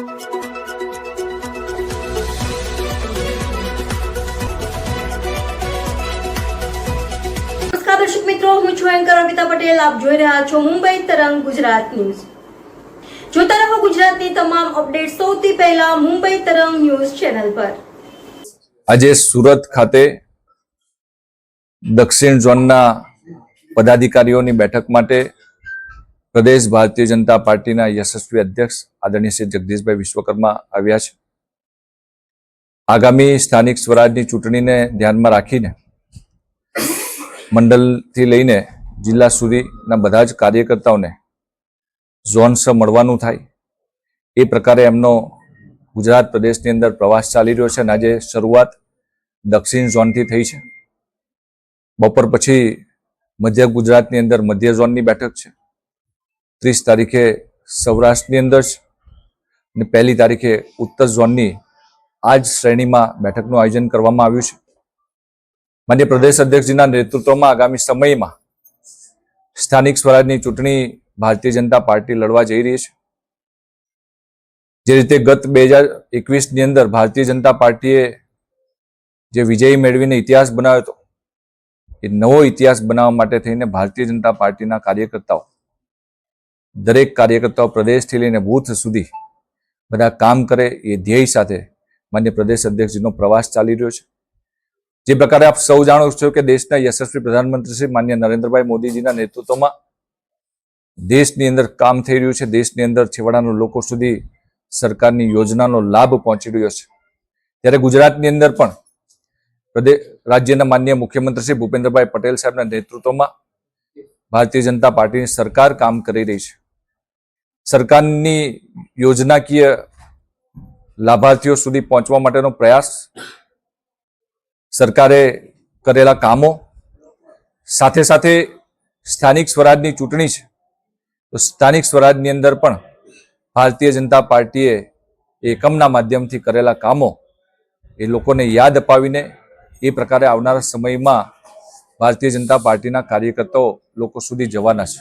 દર્શક મિત્રો, હું છું એન્કર અમિતા પટેલ. આપ જોઈ રહ્યા છો મુંબઈ તરંગ ગુજરાત ન્યૂઝ. જોતા રહો ગુજરાતની તમામ અપડેટ સૌથી પહેલા મુંબઈ તરંગ ન્યૂઝ ચેનલ પર. આજે સુરત ખાતે દક્ષિણ ઝોનના પદાધિકારીઓની બેઠક માટે પ્રદેશ ભારતીય જનતા પાર્ટીના યશસ્વી અધ્યક્ષ આદરણીય શ્રી જગદીશભાઈ વિશ્વકર્મા આવ્યા છે. આગામી સ્થાનિક સ્વરાજની ચૂંટણીને ધ્યાનમાં રાખીને મંડળથી લઈને જિલ્લા સુધીના બધા જ કાર્યકર્તાઓને ઝોન્સ મળવાનું થાય એ પ્રકારે એમનો ગુજરાત પ્રદેશની અંદર પ્રવાસ ચાલી રહ્યો છે. અને આજે શરૂઆત દક્ષિણ ઝોનથી થઈ છે. બપોર પછી મધ્ય ગુજરાતની અંદર મધ્ય ઝોનની બેઠક છે. 30 તારીખે સૌરાષ્ટ્રની અંદર છે અને 1 તારીખે ઉત્તર ઝોનની આ જ શ્રેણીમાં બેઠકનું આયોજન કરવામાં આવ્યું છે. માન્ય પ્રદેશ અધ્યક્ષજીના નેતૃત્વમાં આગામી સમયમાં સ્થાનિક સ્વરાજની ચૂંટણી ભારતીય જનતા પાર્ટી લડવા જઈ રહી છે. જે રીતે ગત 2021ની અંદર ભારતીય જનતા પાર્ટીએ જે વિજય મેળવીને ઇતિહાસ બનાવ્યો હતો, એ નવો ઇતિહાસ બનાવવા માટે થઈને ભારતીય જનતા પાર્ટીના કાર્યકર્તાઓ, દરેક કાર્યકર્તાઓ પ્રદેશથી લઈને બૂથ સુધી બધા કામ કરે એ ધ્યેય સાથે માન્ય પ્રદેશ અધ્યક્ષજીનો પ્રવાસ ચાલી રહ્યો છે. જે પ્રકારે આપ સૌ જાણો છો કે દેશના યશસ્વી પ્રધાનમંત્રી શ્રી માન્ય નરેન્દ્રભાઈ મોદીજીના નેતૃત્વમાં દેશની અંદર કામ થઈ રહ્યું છે. દેશની અંદર છેવાડાના લોકો સુધી સરકારની યોજનાનો લાભ પહોંચી રહ્યો છે. ત્યારે ગુજરાતની અંદર પણ રાજ્યના માન્ય મુખ્યમંત્રી શ્રી ભૂપેન્દ્રભાઈ પટેલ સાહેબના નેતૃત્વમાં ભારતીય જનતા પાર્ટીની સરકાર કામ કરી રહી છે. સરકારની યોજનાકીય લાભાર્થીઓ સુધી પહોંચવા માટેનો પ્રયાસ, સરકારે કરેલા કામો, સાથે સાથે સ્થાનિક સ્વરાજની ચૂંટણી છે તો સ્થાનિક સ્વરાજની અંદર પણ ભારતીય જનતા પાર્ટીએ એકમના માધ્યમથી કરેલા કામો એ લોકોને યાદ અપાવીને એ પ્રકારે આવનારા સમયમાં ભારતીય જનતા પાર્ટીના કાર્યકર્તાઓ લોકો સુધી જવાના છે.